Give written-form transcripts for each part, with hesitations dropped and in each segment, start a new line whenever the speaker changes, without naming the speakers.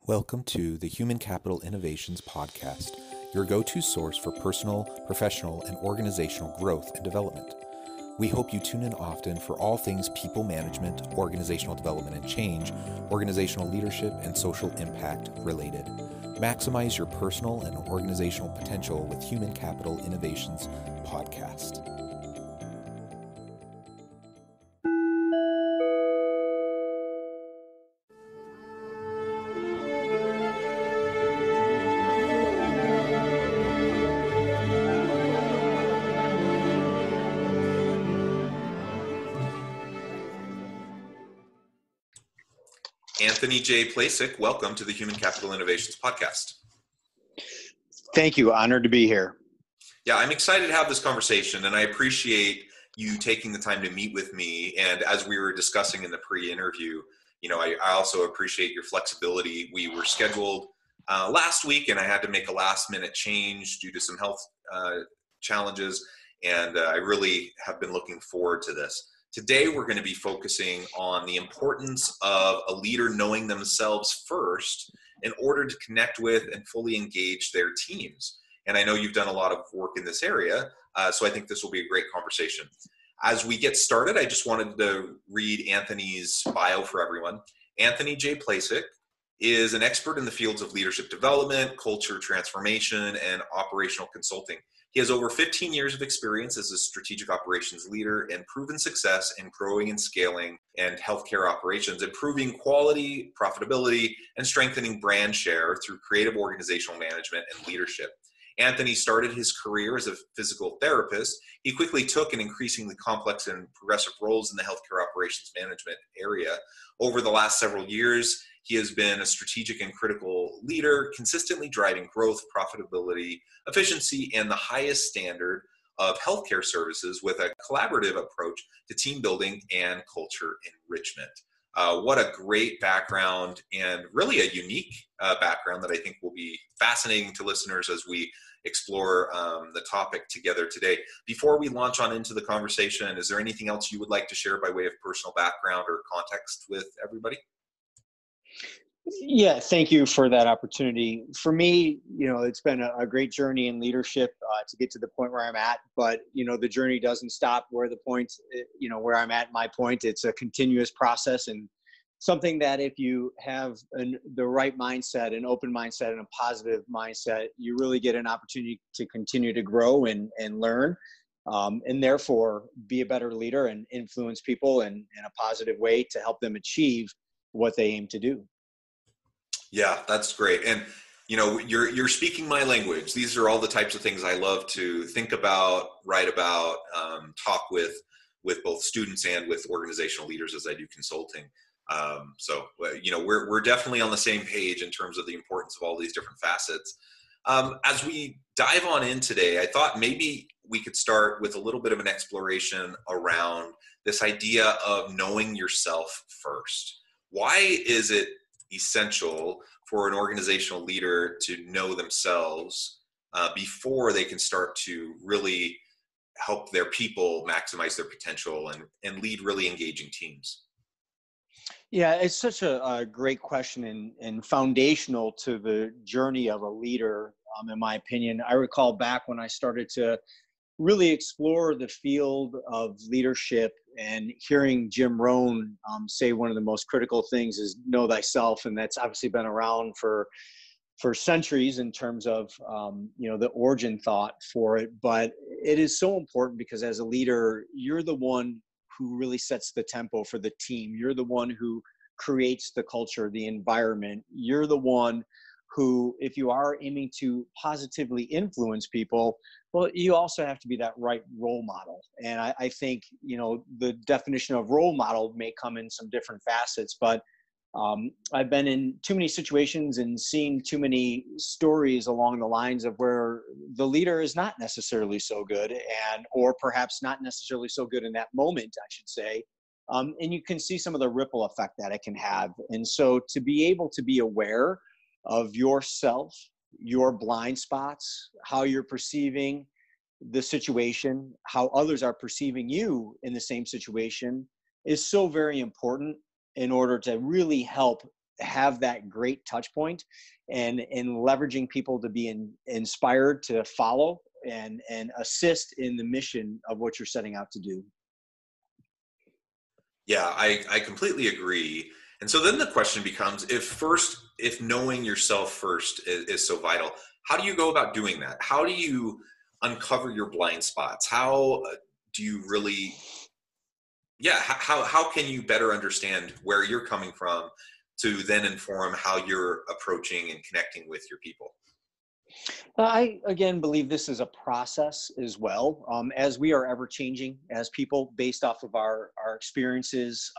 Welcome to the Human Capital Innovations Podcast, your go-to source for personal, professional, and organizational growth and development. We hope you tune in often for all things people management, organizational development and change, organizational leadership, and social impact related. Maximize your personal and organizational potential with Human Capital Innovations Podcast.
Anthony J. Plasick, welcome to the Human Capital Innovations Podcast.
Thank you. Honored to be here.
Yeah, I'm excited to have this conversation, and I appreciate you taking the time to meet with me. And as we were discussing in the pre-interview, I also appreciate your flexibility. We were scheduled last week, and I had to make a last-minute change due to some health challenges, and I really have been looking forward to this. Today, we're going to be focusing on the importance of a leader knowing themselves first in order to connect with and fully engage their teams. And I know you've done a lot of work in this area, so I think this will be a great conversation. As we get started, I just wanted to read Anthony's bio for everyone. Anthony J. Plasick is an expert in the fields of leadership development, culture transformation, and operational consulting. He has over 15 years of experience as a strategic operations leader and proven success in growing and scaling and healthcare operations, improving quality, profitability, and strengthening brand share through creative organizational management and leadership. Anthony started his career as a physical therapist. He quickly took an increasingly complex and progressive roles in the healthcare operations management area. Over the last several years, he has been a strategic and critical leader, consistently driving growth, profitability, efficiency, and the highest standard of healthcare services with a collaborative approach to team building and culture enrichment. What a great background, and really a unique background that I think will be fascinating to listeners as we explore the topic together today. Before we launch on into the conversation, is there anything else you would like to share by way of personal background or context with everybody?
Yeah, thank you for that opportunity. For me, it's been a great journey in leadership to get to the point where I'm at. But, the journey doesn't stop where the point, where I'm at my point. It's a continuous process, and something that if you have the right mindset, an open mindset, and a positive mindset, you really get an opportunity to continue to grow and learn, and therefore be a better leader and influence people in a positive way to help them achieve what they aim to do.
Yeah, that's great. And, you're speaking my language. These are all the types of things I love to think about, write about, talk with both students and with organizational leaders as I do consulting. So we're definitely on the same page in terms of the importance of all these different facets. As we dive on in today, I thought maybe we could start with a little bit of an exploration around this idea of knowing yourself first. Why is it essential for an organizational leader to know themselves before they can start to really help their people maximize their potential and lead really engaging teams?
Yeah, it's such a great question and foundational to the journey of a leader, in my opinion. I recall back when I started to really explore the field of leadership and hearing Jim Rohn say one of the most critical things is know thyself. And that's obviously been around for centuries in terms of, the origin thought for it. But it is so important because as a leader, you're the one who really sets the tempo for the team. You're the one who creates the culture, the environment. You're the one who, if you are aiming to positively influence people, well, you also have to be that right role model. And I think, the definition of role model may come in some different facets, but I've been in too many situations and seen too many stories along the lines of where the leader is not necessarily so good or perhaps not necessarily so good in that moment, I should say. And you can see some of the ripple effect that it can have. And so to be able to be aware of yourself, your blind spots, how you're perceiving the situation, how others are perceiving you in the same situation is so very important in order to really help have that great touch point and leveraging people to be inspired to follow and assist in the mission of what you're setting out to do.
Yeah, I completely agree. And so then the question becomes, if knowing yourself first is so vital, how do you go about doing that? How do you uncover your blind spots? How do you really, how can you better understand where you're coming from to then inform how you're approaching and connecting with your people?
I, again, believe this is a process as well, as we are ever changing as people based off of our experiences.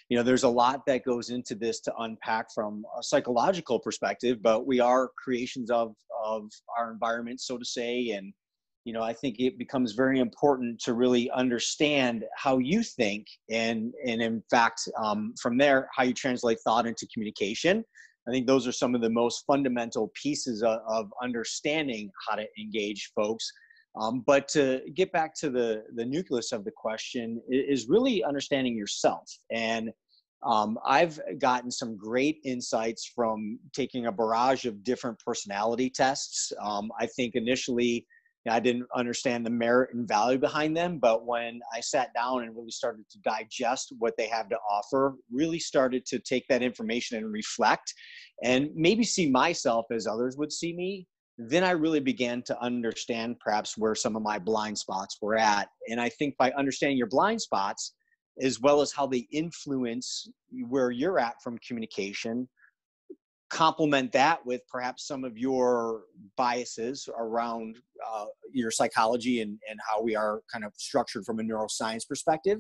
There's a lot that goes into this to unpack from a psychological perspective, but we are creations of our environment, so to say. And, I think it becomes very important to really understand how you think and in fact, from there, how you translate thought into communication. I think those are some of the most fundamental pieces of understanding how to engage folks. But to get back to the nucleus of the question is really understanding yourself. And I've gotten some great insights from taking a barrage of different personality tests. I think initially I didn't understand the merit and value behind them, but when I sat down and really started to digest what they have to offer, really started to take that information and reflect and maybe see myself as others would see me, then I really began to understand perhaps where some of my blind spots were at. And I think by understanding your blind spots, as well as how they influence where you're at from communication, complement that with perhaps some of your biases around your psychology and how we are kind of structured from a neuroscience perspective,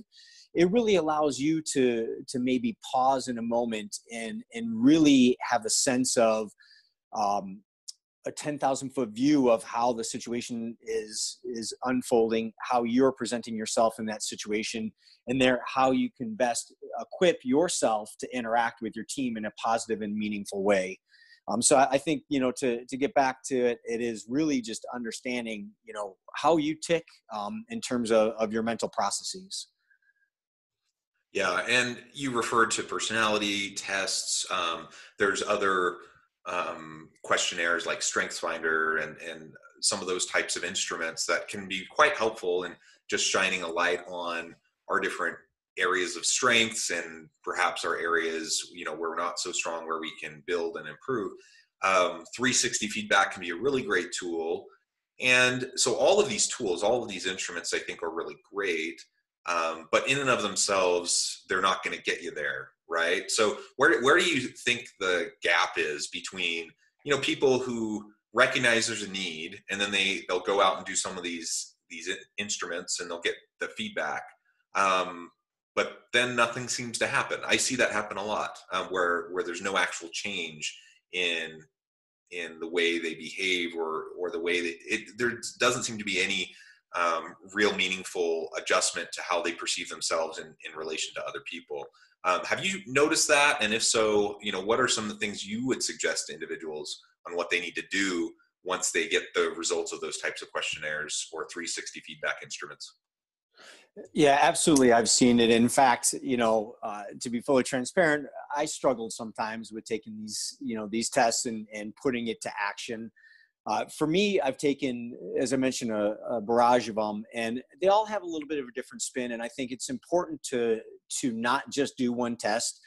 it really allows you to maybe pause in a moment and really have a sense of a 10,000 foot view of how the situation is unfolding, how you're presenting yourself in that situation, and there how you can best equip yourself to interact with your team in a positive and meaningful way. So I think, to get back to it, it is really just understanding, how you tick in terms of your mental processes.
Yeah, and you referred to personality tests. There's other questionnaires like StrengthsFinder and some of those types of instruments that can be quite helpful in just shining a light on our different areas of strengths and perhaps our areas, where we're not so strong, where we can build and improve. 360 feedback can be a really great tool. And so all of these tools, all of these instruments, I think are really great. But in and of themselves, they're not going to get you there, right? So where do you think the gap is between, people who recognize there's a need and then they'll go out and do some of these instruments and they'll get the feedback. But then nothing seems to happen. I see that happen a lot, where there's no actual change in the way they behave or the way that there doesn't seem to be any real meaningful adjustment to how they perceive themselves in relation to other people. Have you noticed that? And if so, what are some of the things you would suggest to individuals on what they need to do once they get the results of those types of questionnaires or 360 feedback instruments?
Yeah, absolutely. I've seen it. In fact, to be fully transparent, I struggled sometimes with taking these tests and putting it to action. For me, I've taken, as I mentioned, a barrage of them, and they all have a little bit of a different spin. And I think it's important to not just do one test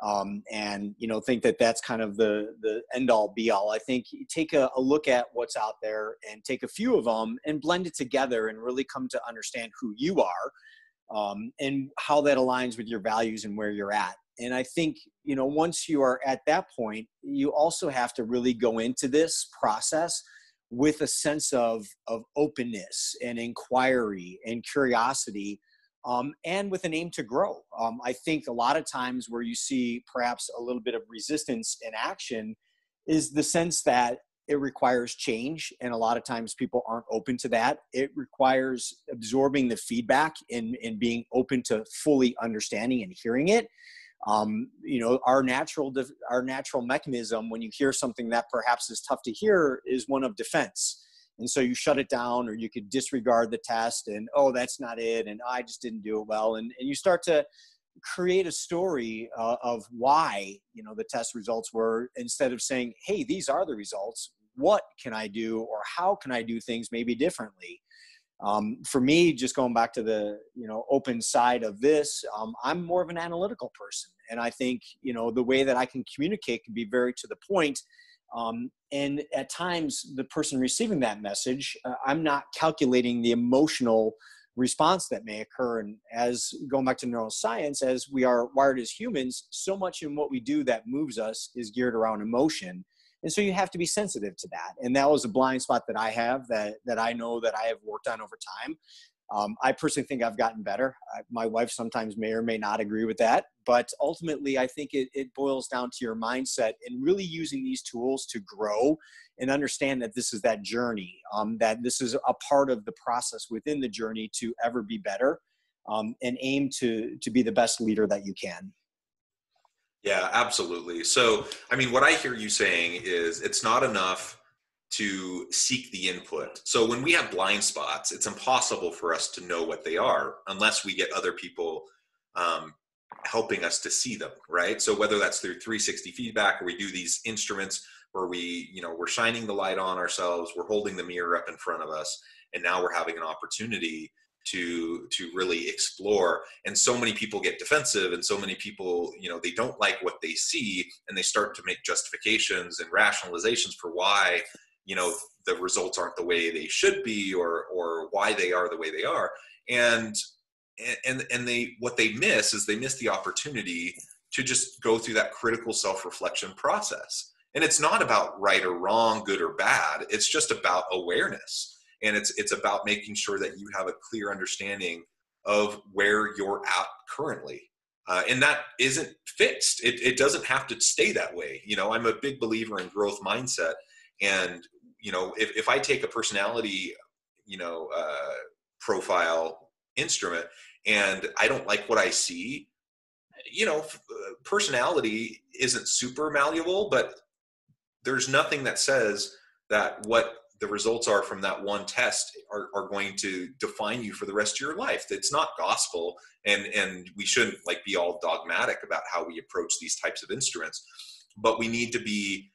and think that that's kind of the end all be all. I think you take a look at what's out there and take a few of them and blend it together and really come to understand who you are and how that aligns with your values and where you're at. And I think, once you are at that point, you also have to really go into this process with a sense of openness and inquiry and curiosity, and with an aim to grow. I think a lot of times where you see perhaps a little bit of resistance in action is the sense that it requires change. And a lot of times people aren't open to that. It requires absorbing the feedback and being open to fully understanding and hearing it. Our natural mechanism when you hear something that perhaps is tough to hear is one of defense. And so you shut it down, or you could disregard the test and, oh, that's not it. And I just didn't do it well. And you start to create a story of why, the test results were, instead of saying, hey, these are the results. What can I do, or how can I do things maybe differently? For me, just going back to the, open side of this, I'm more of an analytical person. And I think, the way that I can communicate can be very to the point. And at times the person receiving that message, I'm not calculating the emotional response that may occur. And as going back to neuroscience, as we are wired as humans, so much in what we do that moves us is geared around emotion. And so you have to be sensitive to that. And that was a blind spot that I have, that I know that I have worked on over time. I personally think I've gotten better. My wife sometimes may or may not agree with that, but ultimately I think it boils down to your mindset and really using these tools to grow and understand that this is that journey, that this is a part of the process within the journey to ever be better, and aim to be the best leader that you can.
Yeah, absolutely. So, I mean, what I hear you saying is it's not enough to seek the input. So when we have blind spots, it's impossible for us to know what they are unless we get other people helping us to see them, right? So whether that's through 360 feedback, or we do these instruments where we're shining the light on ourselves, we're holding the mirror up in front of us, and now we're having an opportunity to really explore. And so many people get defensive, and so many people, they don't like what they see, and they start to make justifications and rationalizations for why the results aren't the way they should be, or why they are the way they are. And what they miss is they miss the opportunity to just go through that critical self-reflection process. And it's not about right or wrong, good or bad. It's just about awareness. And it's about making sure that you have a clear understanding of where you're at currently. And that isn't fixed. It doesn't have to stay that way. I'm a big believer in growth mindset. And if I take a personality, profile instrument, and I don't like what I see, personality isn't super malleable, but there's nothing that says that what the results are from that one test are going to define you for the rest of your life. It's not gospel, and we shouldn't be all dogmatic about how we approach these types of instruments, but we need to be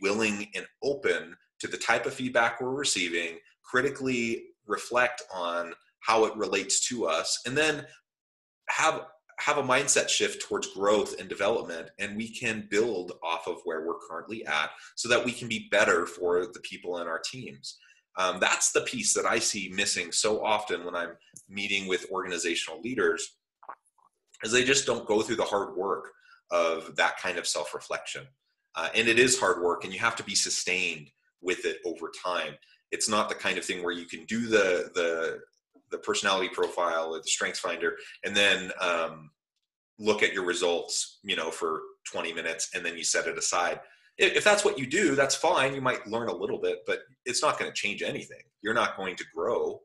willing and open to the type of feedback we're receiving, critically reflect on how it relates to us, and then have a mindset shift towards growth and development, and we can build off of where we're currently at so that we can be better for the people in our teams. That's the piece that I see missing so often when I'm meeting with organizational leaders, is they just don't go through the hard work of that kind of self-reflection. And it is hard work, and you have to be sustained with it over time. It's not the kind of thing where you can do the personality profile or the strengths finder and then look at your results, for 20 minutes and then you set it aside. If that's what you do, that's fine. You might learn a little bit, but it's not going to change anything. You're not going to grow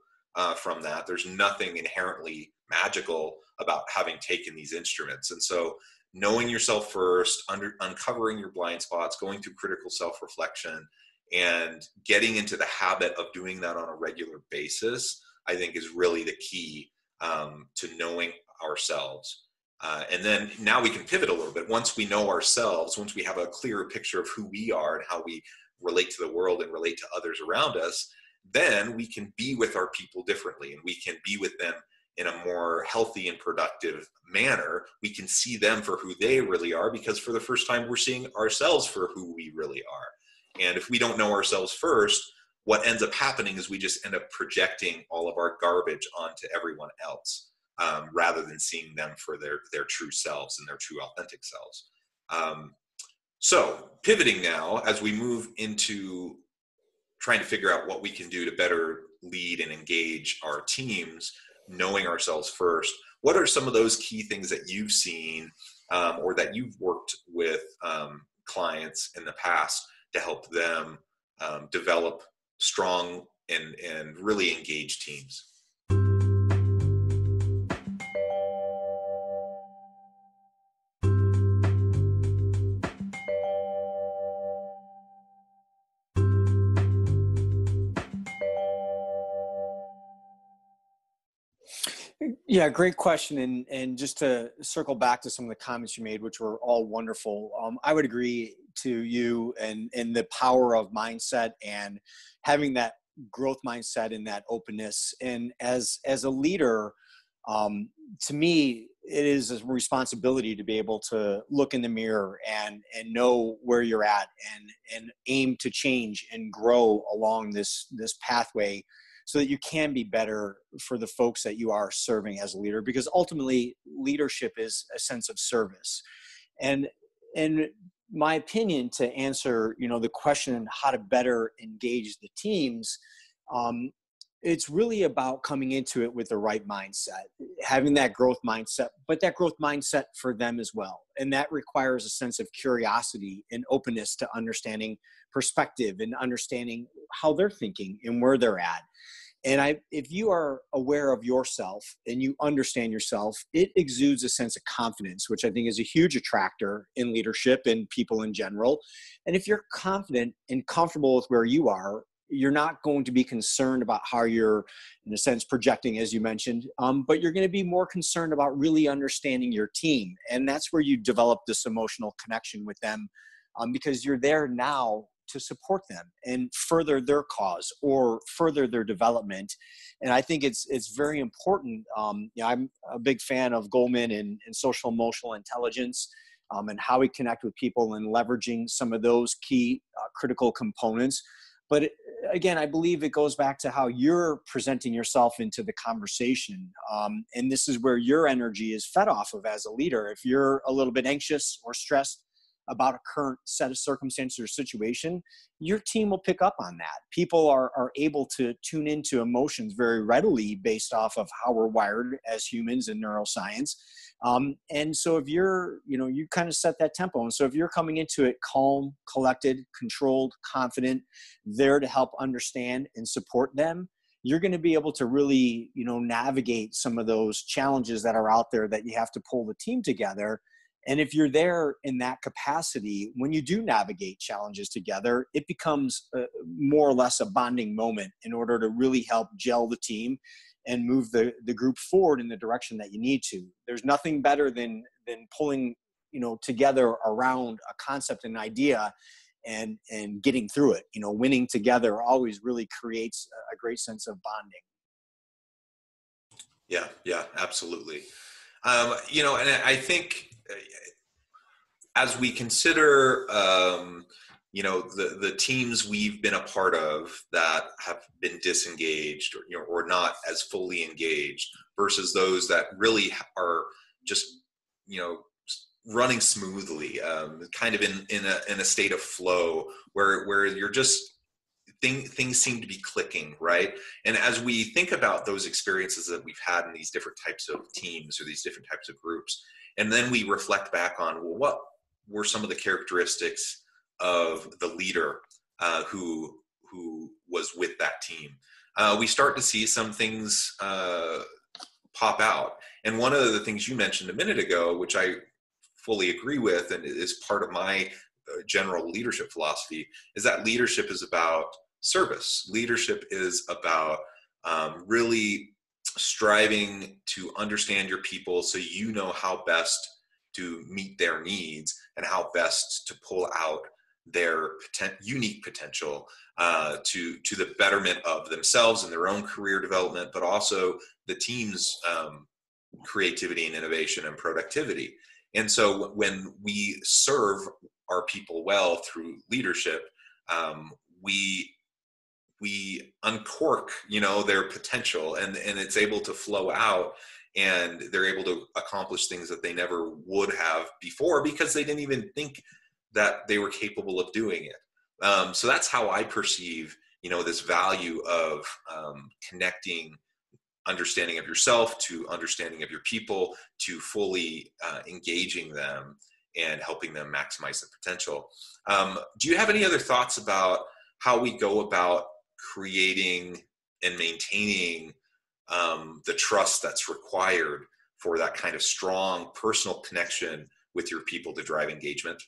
from that. There's nothing inherently magical about having taken these instruments. And so knowing yourself first, uncovering your blind spots, going through critical self-reflection, and getting into the habit of doing that on a regular basis, I think is really the key to knowing ourselves. And then now we can pivot a little bit. Once we know ourselves, once we have a clearer picture of who we are and how we relate to the world and relate to others around us, then we can be with our people differently, and we can be with them in a more healthy and productive manner. We can see them for who they really are, because for the first time we're seeing ourselves for who we really are. And if we don't know ourselves first, what ends up happening is we just end up projecting all of our garbage onto everyone else, rather than seeing them for their true selves and their true authentic selves. So pivoting now, as we move into trying to figure out what we can do to better lead and engage our teams, knowing ourselves first, what are some of those key things that you've seen or that you've worked with clients in the past to help them develop strong and really engaged teams?
Yeah, great question. And just to circle back to some of the comments you made, which were all wonderful, I would agree to you and the power of mindset and having that growth mindset and that openness. And as a leader, to me, it is a responsibility to be able to look in the mirror and know where you're at and aim to change and grow along this pathway so that you can be better for the folks that you are serving as a leader, because ultimately leadership is a sense of service. And in my opinion, to answer, the question how to better engage the teams, um, it's really about coming into it with the right mindset, having that growth mindset, but that growth mindset for them as well. And that requires a sense of curiosity and openness to understanding perspective and understanding how they're thinking and where they're at. And if you are aware of yourself and you understand yourself, it exudes a sense of confidence, which I think is a huge attractor in leadership and people in general. And if you're confident and comfortable with where you are, you're not going to be concerned about how you're, in a sense, projecting, as you mentioned, but you're going to be more concerned about really understanding your team. And that's where you develop this emotional connection with them, because you're there now to support them and further their cause or further their development. And I think it's very important. I'm a big fan of Goleman and social emotional intelligence, and how we connect with people and leveraging some of those key critical components. But again, I believe it goes back to how you're presenting yourself into the conversation. And this is where your energy is fed off of as a leader. If you're a little bit anxious or stressed about a current set of circumstances or situation, your team will pick up on that. People are able to tune into emotions very readily based off of how we're wired as humans in neuroscience. And so if you're, you kind of set that tempo. And so if you're coming into it calm, collected, controlled, confident, there to help understand and support them, you're going to be able to really, navigate some of those challenges that are out there that you have to pull the team together. And if you're there in that capacity, when you do navigate challenges together, it becomes more or less a bonding moment in order to really help gel the team and move the group forward in the direction that you need to. There's nothing better than pulling, together around a concept and idea and getting through it. Winning together always really creates a great sense of bonding.
Yeah, absolutely. And I think as we consider, the teams we've been a part of that have been disengaged or not as fully engaged versus those that really are just, running smoothly, kind of in a state of flow where you're just, things seem to be clicking, right? And as we think about those experiences that we've had in these different types of teams or these different types of groups, and then we reflect back on, well, what were some of the characteristics of the leader who was with that team? We start to see some things pop out. And one of the things you mentioned a minute ago, which I fully agree with and is part of my general leadership philosophy, is that leadership is about service. Leadership is about really striving to understand your people so you know how best to meet their needs and how best to pull out their unique potential to the betterment of themselves and their own career development, but also the team's creativity and innovation and productivity. And so when we serve our people well through leadership, we uncork, their potential and it's able to flow out, and they're able to accomplish things that they never would have before because they didn't even think that they were capable of doing it. So that's how I perceive, this value of connecting understanding of yourself to understanding of your people to fully engaging them and helping them maximize their potential. Do you have any other thoughts about how we go about creating and maintaining the trust that's required for that kind of strong personal connection with your people to drive engagement?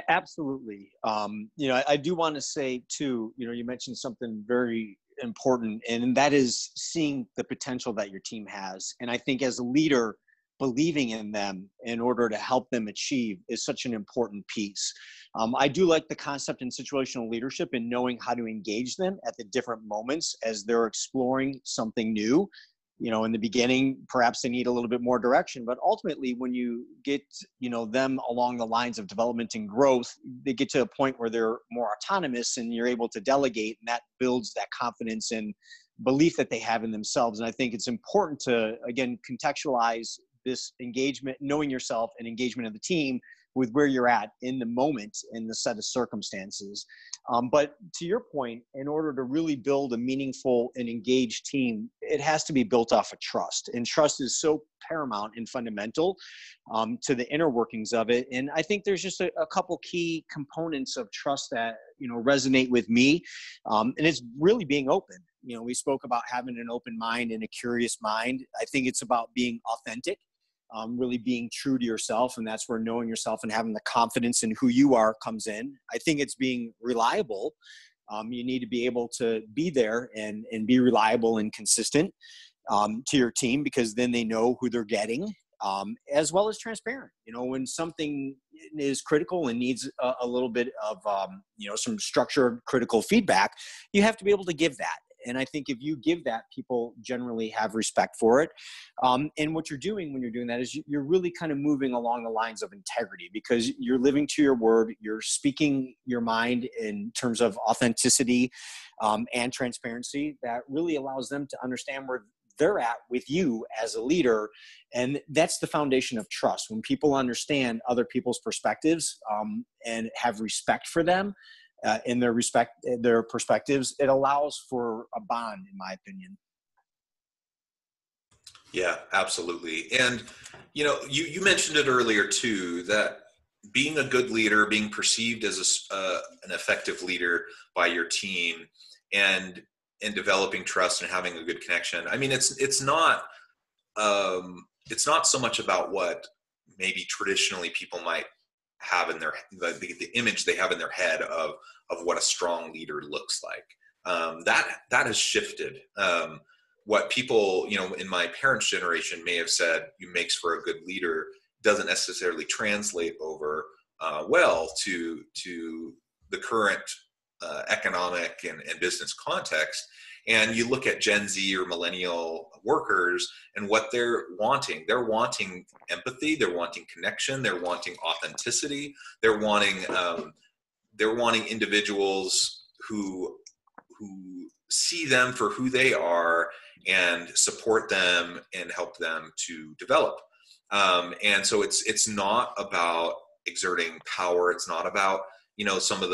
Absolutely. I do want to say too, you mentioned something very important, and that is seeing the potential that your team has. And I think as a leader, believing in them in order to help them achieve is such an important piece. I do like the concept in situational leadership and knowing how to engage them at the different moments as they're exploring something new. In the beginning, perhaps they need a little bit more direction, but ultimately when you get, them along the lines of development and growth, they get to a point where they're more autonomous and you're able to delegate, and that builds that confidence and belief that they have in themselves. And I think it's important to, again, contextualize this engagement, knowing yourself and engagement of the team with where you're at in the moment in the set of circumstances. But to your point, in order to really build a meaningful and engaged team, it has to be built off of trust. And trust is so paramount and fundamental to the inner workings of it. And I think there's just a couple key components of trust that, resonate with me. And it's really being open. We spoke about having an open mind and a curious mind. I think it's about being authentic. Really being true to yourself, and that's where knowing yourself and having the confidence in who you are comes in. I think it's being reliable. You need to be able to be there and be reliable and consistent to your team, because then they know who they're getting, as well as transparent. When something is critical and needs a little bit of some structured critical feedback, you have to be able to give that. And I think if you give that, people generally have respect for it. And what you're doing when you're doing that is you're really kind of moving along the lines of integrity, because you're living to your word. You're speaking your mind in terms of authenticity and transparency that really allows them to understand where they're at with you as a leader. And that's the foundation of trust. When people understand other people's perspectives and have respect for them, in their perspectives, it allows for a bond, in my opinion.
Yeah, absolutely. And, you mentioned it earlier too, that being a good leader, being perceived as an effective leader by your team, and developing trust and having a good connection. I mean, it's not so much about what maybe traditionally people might have in the image they have in their head of what a strong leader looks like. That has shifted. What people, in my parents' generation may have said makes for a good leader doesn't necessarily translate over well to the current economic and business context. And you look at Gen Z or millennial workers and what they're wanting. They're wanting empathy. They're wanting connection. They're wanting authenticity. They're wanting individuals who see them for who they are and support them and help them to develop. And so it's not about exerting power. It's not about, some of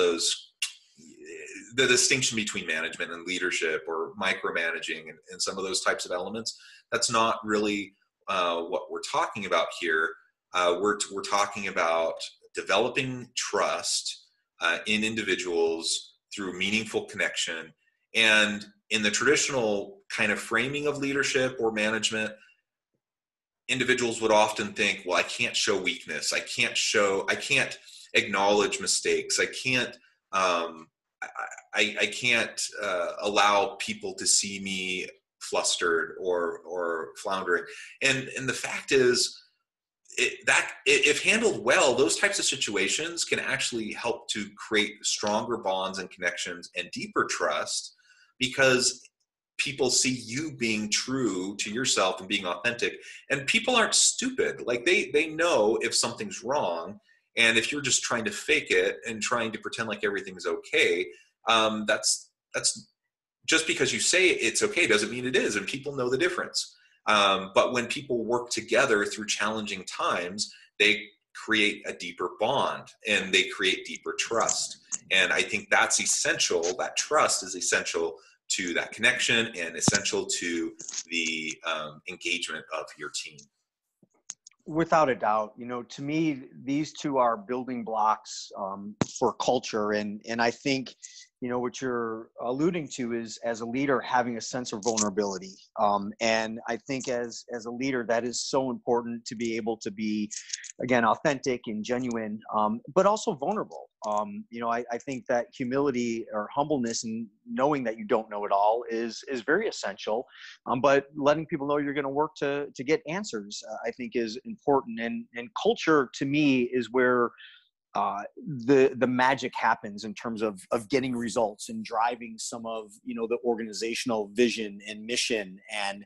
the distinction between management and leadership or micromanaging and some of those types of elements. That's not really what we're talking about here. We're talking about developing trust in individuals through meaningful connection. And in the traditional kind of framing of leadership or management, individuals would often think, well, I can't show weakness. I can't acknowledge mistakes. I can't allow people to see me flustered or floundering. And the fact is, if handled well, those types of situations can actually help to create stronger bonds and connections and deeper trust, because people see you being true to yourself and being authentic. And people aren't stupid. Like they know if something's wrong. And if you're just trying to fake it and trying to pretend like everything's okay, that's just because you say it's okay doesn't mean it is. And people know the difference. But when people work together through challenging times, they create a deeper bond and they create deeper trust. And I think that's essential. That trust is essential to that connection and essential to the engagement of your team.
Without a doubt, to me, these two are building blocks for culture. And I think, what you're alluding to is, as a leader, having a sense of vulnerability. And I think as a leader, that is so important, to be able to be, again, authentic and genuine, but also vulnerable. I think that humility or humbleness and knowing that you don't know it all is very essential. But letting people know you're going to work to get answers, I think, is important. And culture, to me, is where the magic happens in terms of getting results and driving some of the organizational vision and mission. And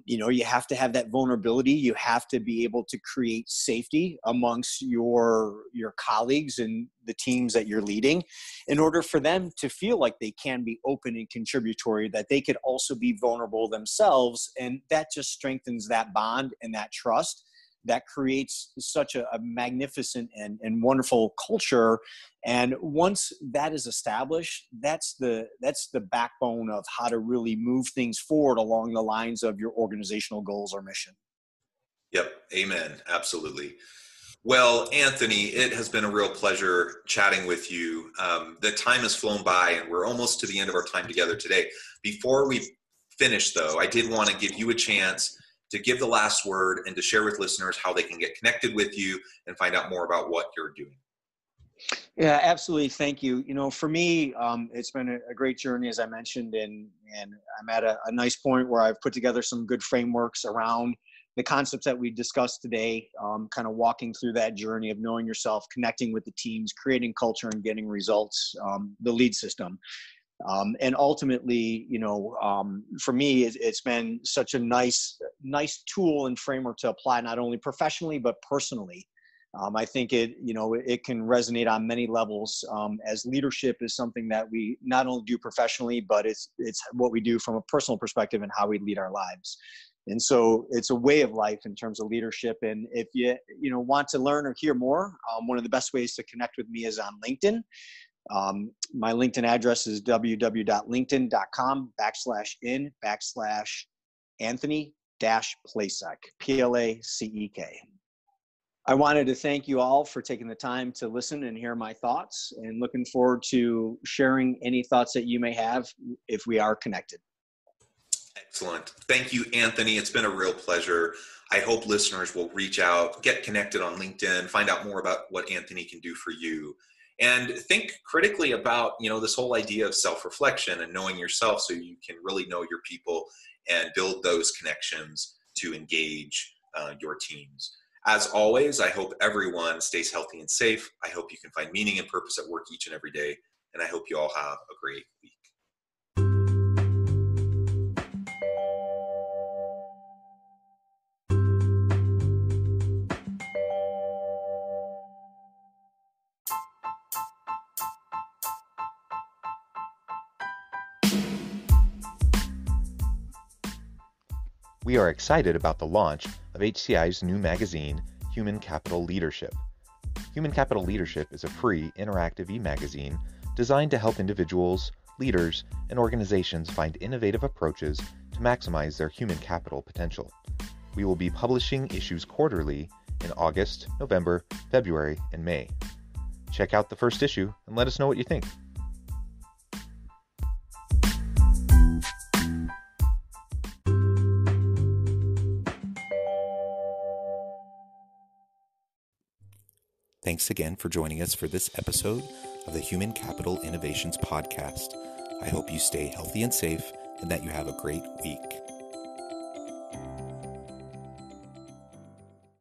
you have to have that vulnerability. You have to be able to create safety amongst your colleagues and the teams that you're leading in order for them to feel like they can be open and contributory, that they could also be vulnerable themselves. And that just strengthens that bond and that trust that creates such a magnificent and wonderful culture. And once that is established, that's the backbone of how to really move things forward along the lines of your organizational goals or mission.
Yep. Amen. Absolutely. Well, Anthony, it has been a real pleasure chatting with you. The time has flown by and we're almost to the end of our time together today. Before we finish, though, I did want to give you a chance to give the last word and to share with listeners how they can get connected with you and find out more about what you're doing.
Yeah, absolutely. Thank you. For me, it's been a great journey, as I mentioned, and I'm at a nice point where I've put together some good frameworks around the concepts that we discussed today, kind of walking through that journey of knowing yourself, connecting with the teams, creating culture, and getting results, the lead system. And ultimately, for me, it's been such a nice tool and framework to apply not only professionally, but personally. I think it can resonate on many levels, as leadership is something that we not only do professionally, but it's what we do from a personal perspective and how we lead our lives. And so it's a way of life in terms of leadership. And if you want to learn or hear more, one of the best ways to connect with me is on LinkedIn. My LinkedIn address is www.linkedin.com/Anthony-Placek, Placek. I wanted to thank you all for taking the time to listen and hear my thoughts, and looking forward to sharing any thoughts that you may have if we are connected.
Excellent. Thank you, Anthony. It's been a real pleasure. I hope listeners will reach out, get connected on LinkedIn, find out more about what Anthony can do for you. And think critically about, this whole idea of self-reflection and knowing yourself so you can really know your people and build those connections to engage your teams. As always, I hope everyone stays healthy and safe. I hope you can find meaning and purpose at work each and every day. And I hope you all have a great week.
We are excited about the launch of HCI's new magazine, Human Capital Leadership. Human Capital Leadership is a free, interactive e-magazine designed to help individuals, leaders, and organizations find innovative approaches to maximize their human capital potential. We will be publishing issues quarterly in August, November, February, and May. Check out the first issue and let us know what you think. Thanks again for joining us for this episode of the Human Capital Innovations Podcast. I hope you stay healthy and safe and that you have a great week.